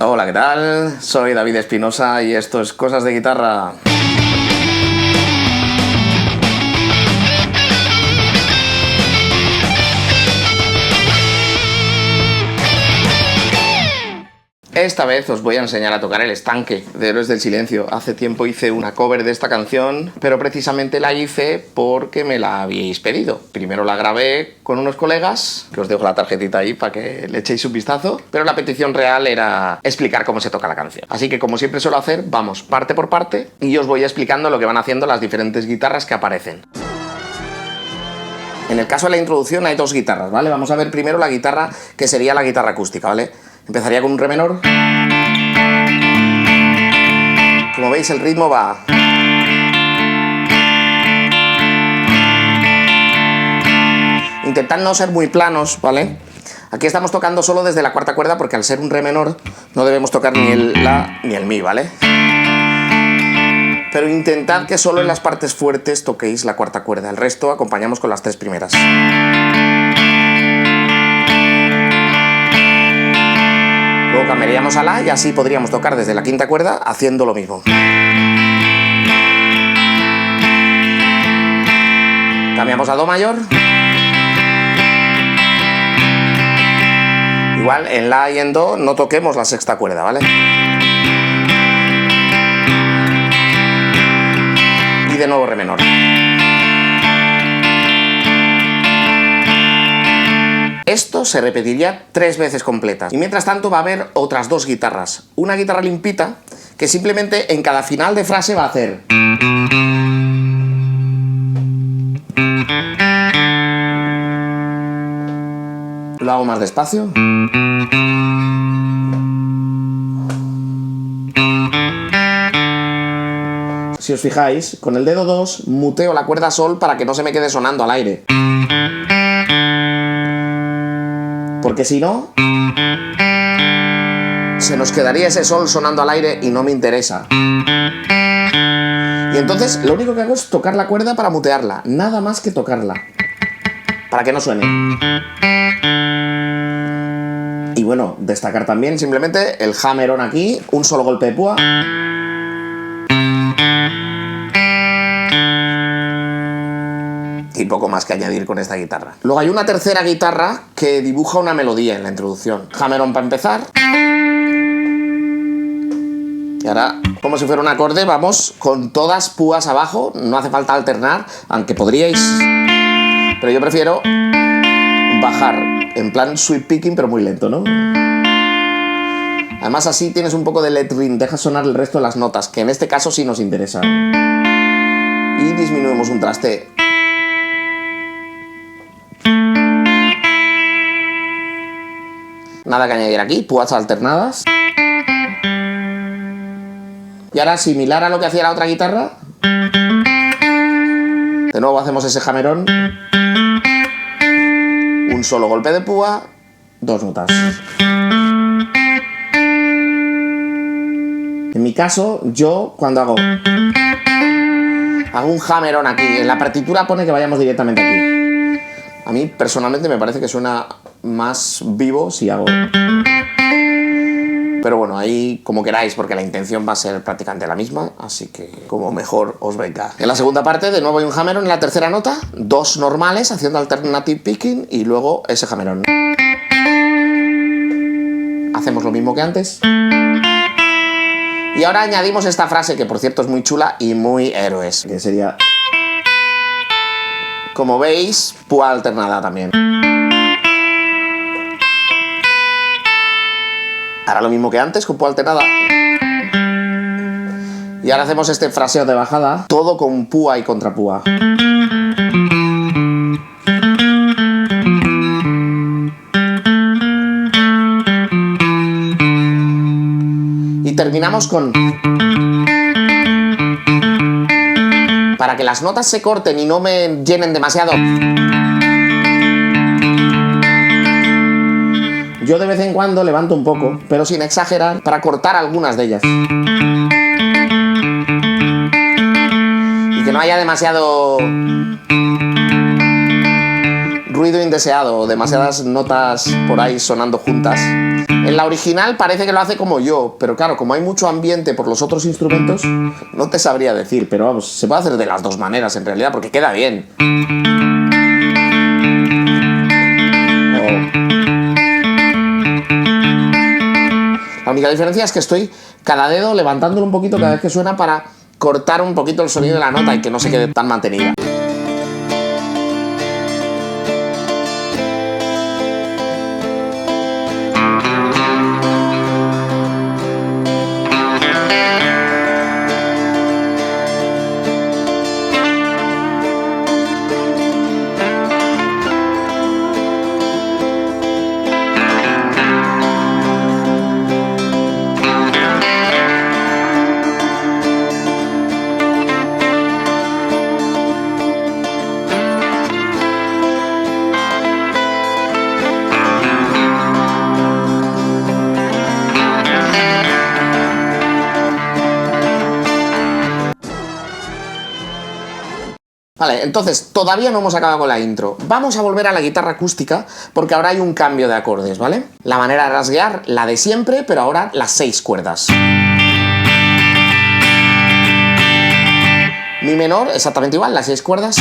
Hola, ¿qué tal? Soy David Espinosa y esto es Cosas de Guitarra. Esta vez os voy a enseñar a tocar El Estanque de Héroes del Silencio. Hace tiempo hice una cover de esta canción, pero precisamente la hice porque me la habíais pedido. Primero la grabé con unos colegas, que os dejo la tarjetita ahí para que le echéis un vistazo, pero la petición real era explicar cómo se toca la canción. Así que, como siempre suelo hacer, vamos parte por parte y os voy explicando lo que van haciendo las diferentes guitarras que aparecen. En el caso de la introducción hay dos guitarras, ¿vale? Vamos a ver primero la guitarra que sería la guitarra acústica, ¿vale? Empezaría con un re menor. Como veis, el ritmo va. Intentad no ser muy planos, ¿vale? Aquí estamos tocando solo desde la cuarta cuerda porque al ser un re menor no debemos tocar ni el la ni el mi, ¿vale? Pero intentad que solo en las partes fuertes toquéis la cuarta cuerda. El resto acompañamos con las tres primeras. Luego cambiaríamos a la y así podríamos tocar desde la quinta cuerda haciendo lo mismo. Cambiamos a do mayor. Igual en la y en do no toquemos la sexta cuerda, ¿vale? Y de nuevo re menor. Esto se repetiría 3 veces completas. Y mientras tanto va a haber otras dos guitarras. Una guitarra limpita que simplemente en cada final de frase va a hacer. Lo hago más despacio. Si os fijáis, con el dedo 2 muteo la cuerda sol para que no se me quede sonando al aire. Porque si no, se nos quedaría ese sol sonando al aire y no me interesa. Y entonces lo único que hago es tocar la cuerda para mutearla, nada más que tocarla, para que no suene. Y bueno, destacar también simplemente el hammer-on aquí, un solo golpe de púa. Y poco más que añadir con esta guitarra. Luego hay una tercera guitarra que dibuja una melodía en la introducción. Hammer-on para empezar. Y ahora, como si fuera un acorde, vamos con todas púas abajo. No hace falta alternar, aunque podríais. Pero yo prefiero bajar en plan sweep picking, pero muy lento, ¿no? Además así tienes un poco de lead ring, dejas sonar el resto de las notas, que en este caso sí nos interesa. Y disminuimos un traste. Nada que añadir aquí, púas alternadas. Y ahora, similar a lo que hacía la otra guitarra, de nuevo hacemos ese hammer-on, un solo golpe de púa, 2 notas. En mi caso, yo cuando hago un hammer-on aquí, en la partitura pone que vayamos directamente aquí. A mí personalmente me parece que suena más vivo si hago. Pero bueno, ahí como queráis, porque la intención va a ser prácticamente la misma, así que como mejor os venga. En la segunda parte, de nuevo hay un hammer-on en la tercera nota, 2 normales haciendo alternative picking y luego ese hammer-on. Hacemos lo mismo que antes. Y ahora añadimos esta frase que por cierto es muy chula y muy Héroes, que sería, como veis, púa alternada también. Ahora lo mismo que antes, con púa alternada. Y ahora hacemos este fraseo de bajada, todo con púa y contrapúa. Y terminamos con... Para que las notas se corten y no me llenen demasiado, yo de vez en cuando levanto un poco, pero sin exagerar, para cortar algunas de ellas. Y que no haya demasiado ruido indeseado o demasiadas notas por ahí sonando juntas. En la original parece que lo hace como yo, pero claro, como hay mucho ambiente por los otros instrumentos, no te sabría decir, pero vamos, se puede hacer de las dos maneras en realidad, porque queda bien. La única diferencia es que estoy cada dedo levantándolo un poquito cada vez que suena para cortar un poquito el sonido de la nota y que no se quede tan mantenida. Vale, entonces todavía no hemos acabado con la intro. Vamos a volver a la guitarra acústica porque ahora hay un cambio de acordes, ¿vale? La manera de rasguear, la de siempre, pero ahora las 6 cuerdas. Mi menor, exactamente igual, las 6 cuerdas.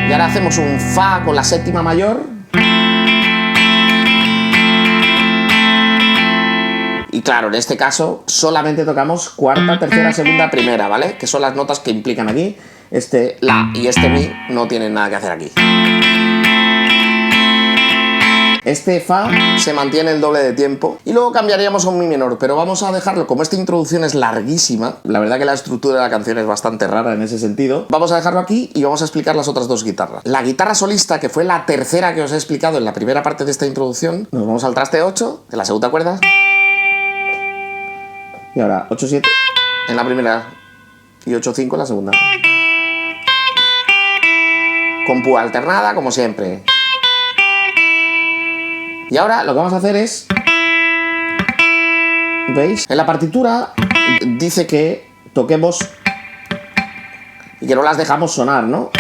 Y ahora hacemos un Fa con la séptima mayor. Y claro, en este caso solamente tocamos cuarta, tercera, segunda, primera, ¿vale? Que son las notas que implican aquí. Este La y este Mi no tienen nada que hacer aquí. Este Fa se mantiene el doble de tiempo y luego cambiaríamos a un Mi menor, pero vamos a dejarlo, como esta introducción es larguísima, la verdad que la estructura de la canción es bastante rara en ese sentido, vamos a dejarlo aquí y vamos a explicar las otras dos guitarras. La guitarra solista, que fue la tercera que os he explicado en la primera parte de esta introducción, nos vamos al traste 8, de la segunda cuerda. Y ahora 8-7 en la primera y 8-5 en la segunda. Con púa alternada, como siempre. Y ahora lo que vamos a hacer es... ¿Veis? En la partitura dice que toquemos y que no las dejamos sonar, ¿no?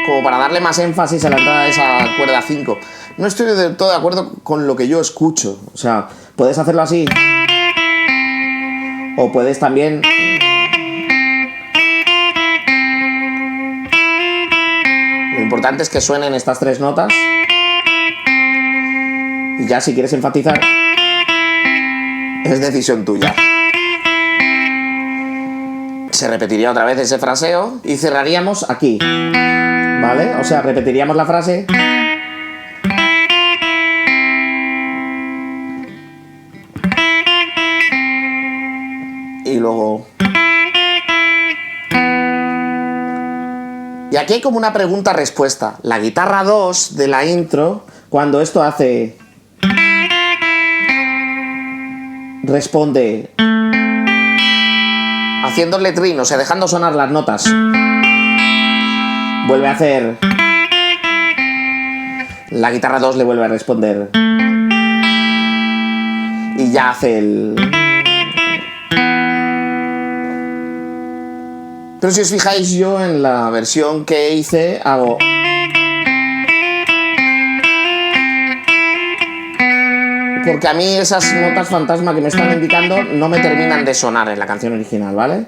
Como para darle más énfasis a la entrada de esa cuerda 5. No estoy del todo de acuerdo con lo que yo escucho. O sea, puedes hacerlo así. O puedes también... Lo importante es que suenen estas 3 notas. Y ya si quieres enfatizar, es decisión tuya. Se repetiría otra vez ese fraseo y cerraríamos aquí. ¿Vale? O sea, repetiríamos la frase... Y luego... Y aquí hay como una pregunta-respuesta. La guitarra 2 de la intro, cuando esto hace... responde... haciendo el letrín, o sea, dejando sonar las notas. Vuelve a hacer... La guitarra 2 le vuelve a responder. Y ya hace el... Pero si os fijáis, yo en la versión que hice hago... Porque a mí esas notas fantasma que me están indicando no me terminan de sonar en la canción original, ¿vale?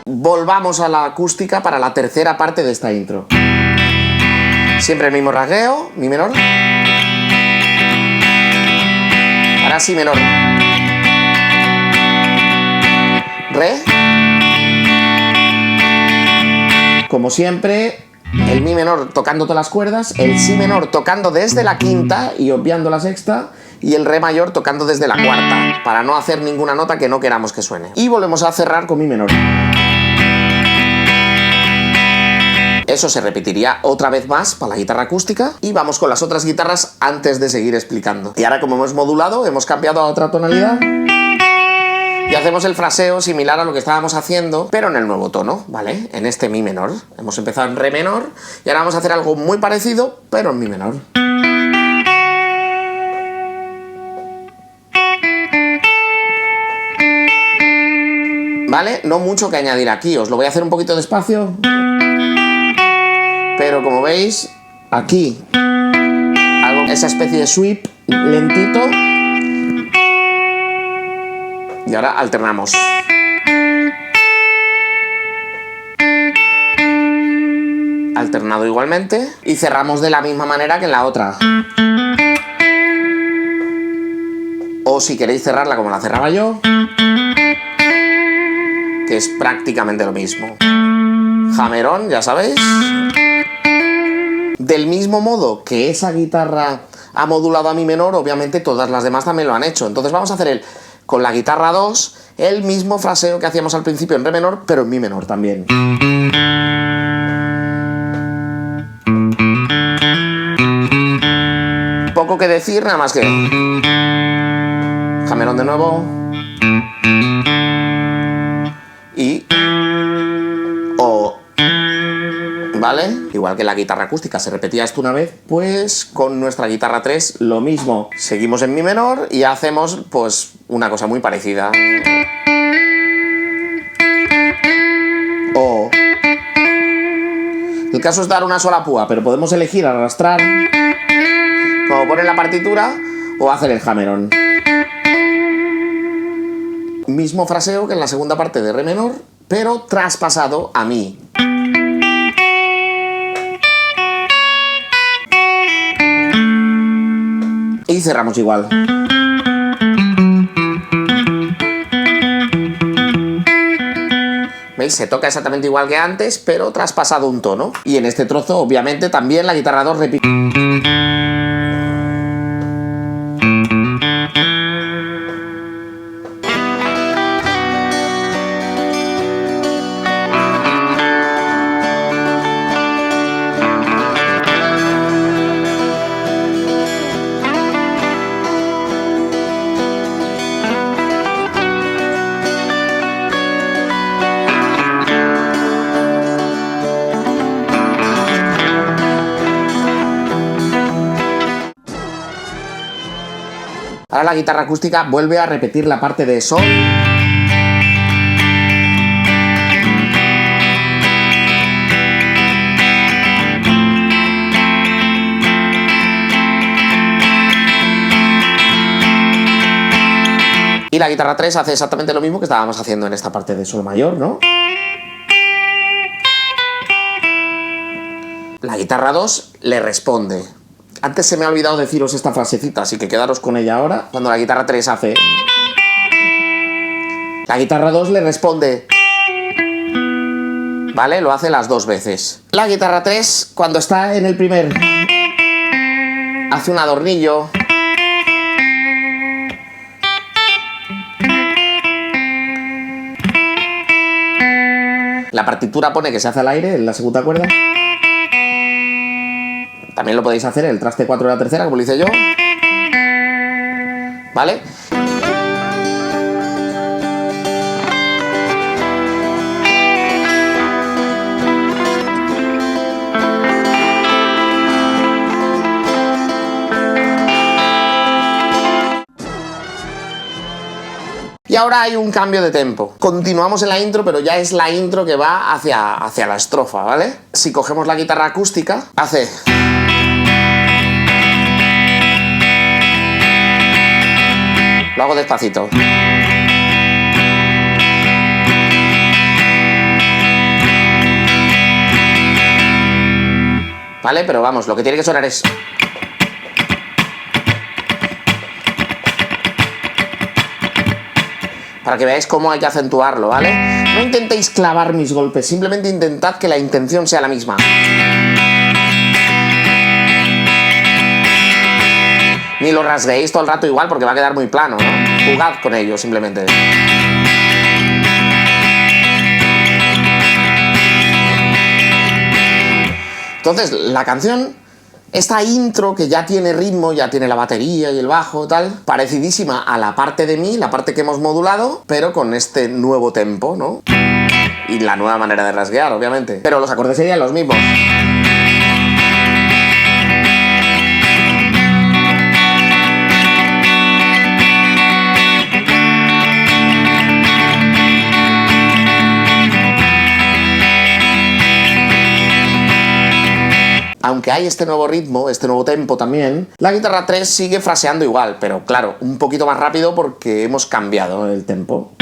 Volvamos a la acústica para la tercera parte de esta intro. Siempre el mismo rasgueo, Mi menor. Ahora Si menor. Re. Como siempre, el Mi menor tocando todas las cuerdas, el Si menor tocando desde la quinta y obviando la sexta, y el Re mayor tocando desde la cuarta, para no hacer ninguna nota que no queramos que suene. Y volvemos a cerrar con Mi menor. Eso se repetiría otra vez más para la guitarra acústica y vamos con las otras guitarras antes de seguir explicando. Y ahora, como hemos modulado, hemos cambiado a otra tonalidad Y hacemos el fraseo similar a lo que estábamos haciendo, pero en el nuevo tono, ¿vale? En este mi menor. Hemos empezado en re menor y ahora vamos a hacer algo muy parecido, pero en mi menor. ¿Vale? No mucho que añadir aquí, os lo voy a hacer un poquito despacio. Pero como veis, aquí, esa especie de sweep lentito. Y ahora alternamos. Alternado igualmente. Y cerramos de la misma manera que en la otra. O si queréis cerrarla como la cerraba yo, que es prácticamente lo mismo. Hammer-on, ya sabéis. Del mismo modo que esa guitarra ha modulado a mi menor, obviamente todas las demás también lo han hecho. Entonces vamos a hacer con la guitarra 2 el mismo fraseo que hacíamos al principio en re menor, pero en mi menor también. Poco que decir, nada más que Hammer-on de nuevo. Y ¿vale? Igual que la guitarra acústica se repetía esto una vez, pues con nuestra guitarra 3 lo mismo. Seguimos en mi menor y hacemos pues una cosa muy parecida. O el caso es dar una sola púa, pero podemos elegir arrastrar, como pone en la partitura, o hacer el hammer-on. Mismo fraseo que en la segunda parte de re menor, pero traspasado a mi. Y cerramos igual. ¿Veis? Se toca exactamente igual que antes, pero traspasado un tono. Y en este trozo, obviamente, también la guitarra 2 repite. Ahora la guitarra acústica vuelve a repetir la parte de sol. Y la guitarra 3 hace exactamente lo mismo que estábamos haciendo en esta parte de sol mayor, ¿no? La guitarra 2 le responde. Antes se me ha olvidado deciros esta frasecita, así que quedaros con ella ahora. Cuando la guitarra 3 hace... La guitarra 2 le responde... ¿Vale? Lo hace las dos veces. La guitarra 3, cuando está en el primer... hace un adornillo... La partitura pone que se hace al aire en la segunda cuerda. También lo podéis hacer en el traste 4 de la tercera, como lo hice yo. ¿Vale? Y ahora hay un cambio de tempo. Continuamos en la intro, pero ya es la intro que va hacia la estrofa, ¿vale? Si cogemos la guitarra acústica, hace... Lo hago despacito. ¿Vale? Pero vamos, lo que tiene que sonar es... Para que veáis cómo hay que acentuarlo, ¿vale? No intentéis clavar mis golpes, simplemente intentad que la intención sea la misma. Ni lo rasguéis todo el rato igual porque va a quedar muy plano, ¿no? Jugad con ello, simplemente. Entonces, la canción Esta intro que ya tiene ritmo, ya tiene la batería y el bajo, tal, parecidísima a la parte de mi, la parte que hemos modulado, pero con este nuevo tempo, ¿no? Y la nueva manera de rasguear, obviamente. Pero los acordes serían los mismos. Aunque hay este nuevo ritmo, este nuevo tempo también, la guitarra 3 sigue fraseando igual, pero claro, un poquito más rápido porque hemos cambiado el tempo.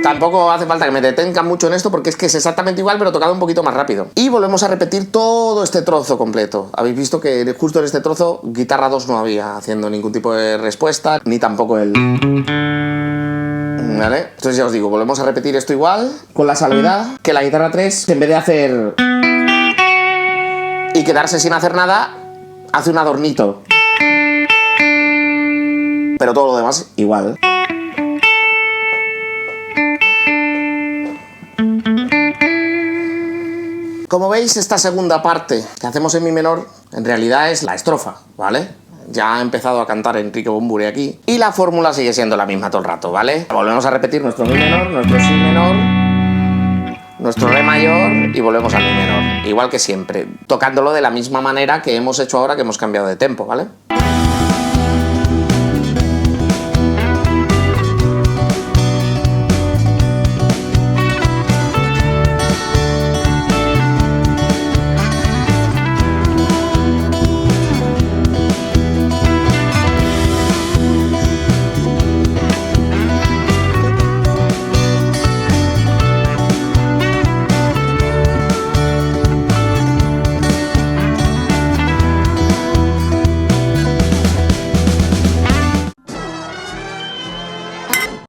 Tampoco hace falta que me detenga mucho en esto porque es que es exactamente igual pero tocado un poquito más rápido. Y volvemos a repetir todo este trozo completo. Habéis visto que justo en este trozo guitarra 2 no había haciendo ningún tipo de respuesta, ni tampoco el... ¿Vale? Entonces ya os digo, volvemos a repetir esto igual, con la salvedad que la guitarra 3, en vez de hacer... y quedarse sin hacer nada, hace un adornito. Pero todo lo demás igual. Como veis, esta segunda parte que hacemos en mi menor, en realidad es la estrofa, ¿vale? Ya ha empezado a cantar Enrique Bunbury aquí. Y la fórmula sigue siendo la misma todo el rato, ¿vale? Volvemos a repetir nuestro mi menor, nuestro si menor, nuestro re mayor y volvemos al mi menor. Igual que siempre, tocándolo de la misma manera que hemos hecho ahora que hemos cambiado de tempo, ¿vale?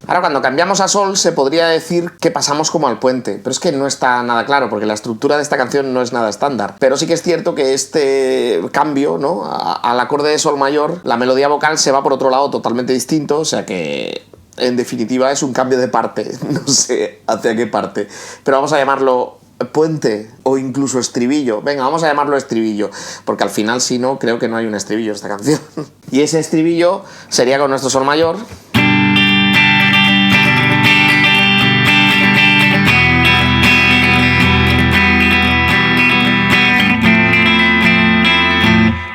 Ahora, cuando cambiamos a sol, se podría decir que pasamos como al puente, pero es que no está nada claro, porque la estructura de esta canción no es nada estándar. Pero sí que es cierto que este cambio, ¿no?, al acorde de sol mayor, la melodía vocal se va por otro lado totalmente distinto, o sea que... en definitiva es un cambio de parte, no sé hacia qué parte, pero vamos a llamarlo puente o incluso estribillo. Venga, vamos a llamarlo estribillo, porque al final si no, creo que no hay un estribillo en esta canción. Y ese estribillo sería con nuestro sol mayor.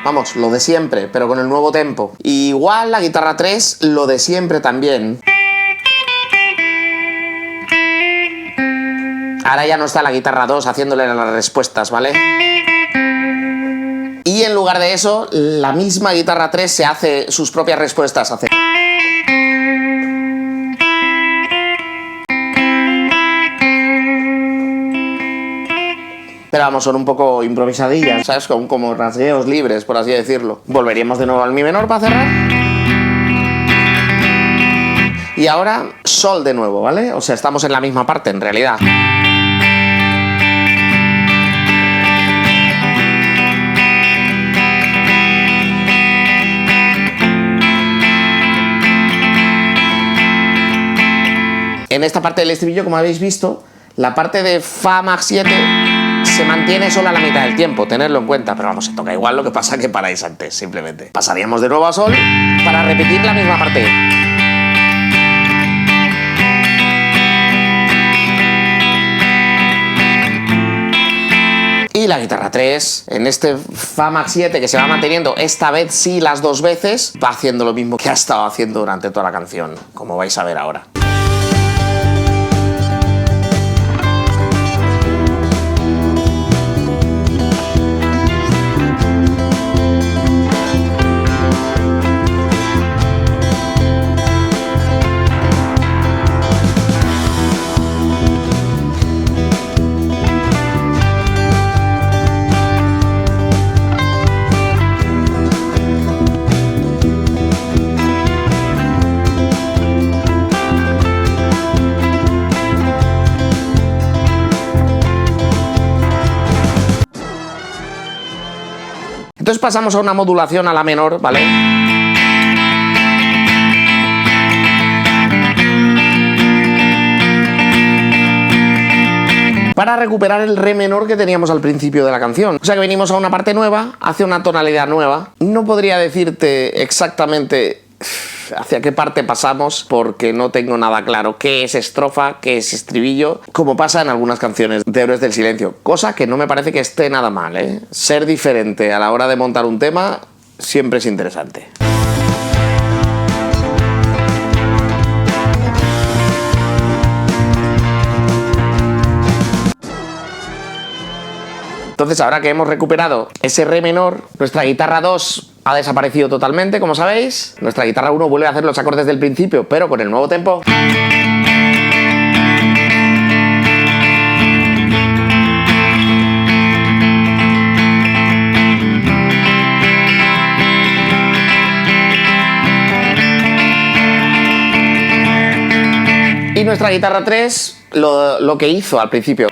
Vamos, lo de siempre, pero con el nuevo tempo. Y igual la guitarra 3, lo de siempre también. Ahora ya no está la guitarra 2 haciéndole las respuestas, ¿vale? Y en lugar de eso, la misma guitarra 3 se hace sus propias respuestas. Hace... Pero vamos, son un poco improvisadillas, ¿sabes? Como rasgueos libres, por así decirlo. Volveríamos de nuevo al mi menor para cerrar. Y ahora sol de nuevo, ¿vale? O sea, estamos en la misma parte, en realidad. En esta parte del estribillo, como habéis visto, la parte de Fa Mag 7 se mantiene solo a la mitad del tiempo, tenerlo en cuenta, pero vamos, se toca igual, lo que pasa que paráis antes, simplemente. Pasaríamos de nuevo a sol para repetir la misma parte. Y la guitarra 3, en este Fa Mag 7 que se va manteniendo, esta vez sí las dos veces, va haciendo lo mismo que ha estado haciendo durante toda la canción, como vais a ver ahora. Entonces pasamos a una modulación a la menor, ¿vale? para recuperar el re menor que teníamos al principio de la canción. O sea que venimos a una parte nueva, hacia una tonalidad nueva. No podría decirte exactamente hacia qué parte pasamos porque no tengo nada claro qué es estrofa, qué es estribillo, como pasa en algunas canciones de Héroes del Silencio, cosa que no me parece que esté nada mal, ¿eh? Ser diferente a la hora de montar un tema siempre es interesante. Entonces, ahora que hemos recuperado ese re menor, nuestra guitarra 2 ha desaparecido totalmente, como sabéis. Nuestra guitarra 1 vuelve a hacer los acordes del principio, pero con el nuevo tempo. Y nuestra guitarra 3 lo que hizo al principio.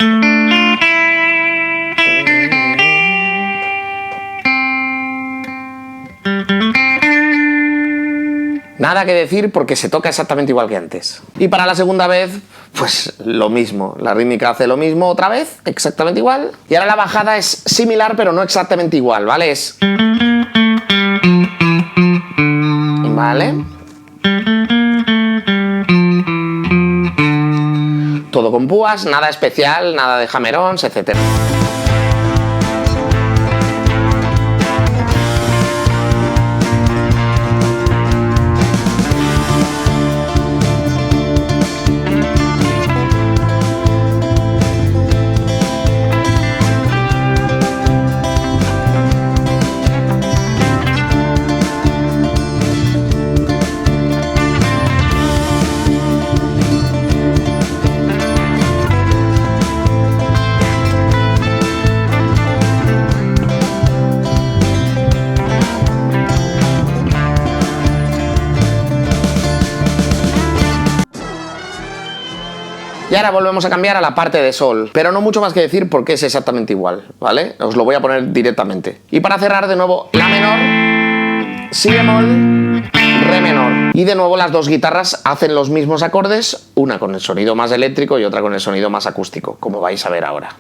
Nada que decir porque se toca exactamente igual que antes. Y para la segunda vez, pues lo mismo. La rítmica hace lo mismo otra vez, exactamente igual. Y ahora la bajada es similar, pero no exactamente igual, ¿vale? Es... ¿Vale? Todo con púas, nada especial, nada de hammer-ons, etc. Y ahora volvemos a cambiar a la parte de sol, pero no mucho más que decir porque es exactamente igual, ¿vale? Os lo voy a poner directamente. Y para cerrar de nuevo, la menor, si bemol, re menor. Y de nuevo las dos guitarras hacen los mismos acordes, una con el sonido más eléctrico y otra con el sonido más acústico, como vais a ver ahora.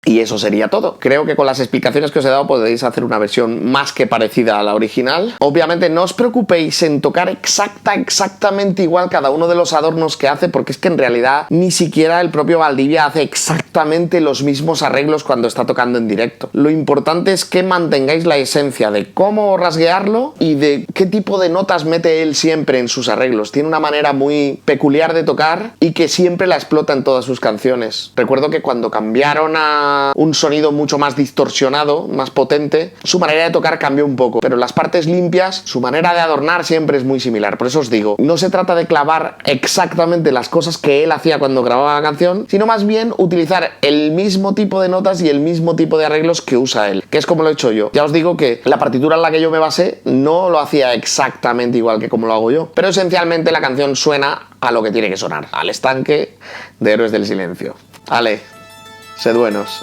Y eso sería todo. Creo que con las explicaciones que os he dado podéis hacer una versión más que parecida a la original. Obviamente no os preocupéis en tocar exactamente igual cada uno de los adornos que hace, porque es que en realidad ni siquiera el propio Valdivia hace exactamente los mismos arreglos cuando está tocando en directo. Lo importante es que mantengáis la esencia de cómo rasguearlo y de qué tipo de notas mete él siempre en sus arreglos. Tiene una manera muy peculiar de tocar y que siempre la explota en todas sus canciones. Recuerdo que cuando cambiaron a un sonido mucho más distorsionado, más potente, su manera de tocar cambió un poco, pero en las partes limpias su manera de adornar siempre es muy similar. Por eso os digo, no se trata de clavar exactamente las cosas que él hacía cuando grababa la canción, sino más bien utilizar el mismo tipo de notas y el mismo tipo de arreglos que usa él, que es como lo he hecho yo. Ya os digo que la partitura en la que yo me basé no lo hacía exactamente igual que como lo hago yo, pero esencialmente la canción suena a lo que tiene que sonar, al estanque de Héroes del Silencio. Ale, sed buenos.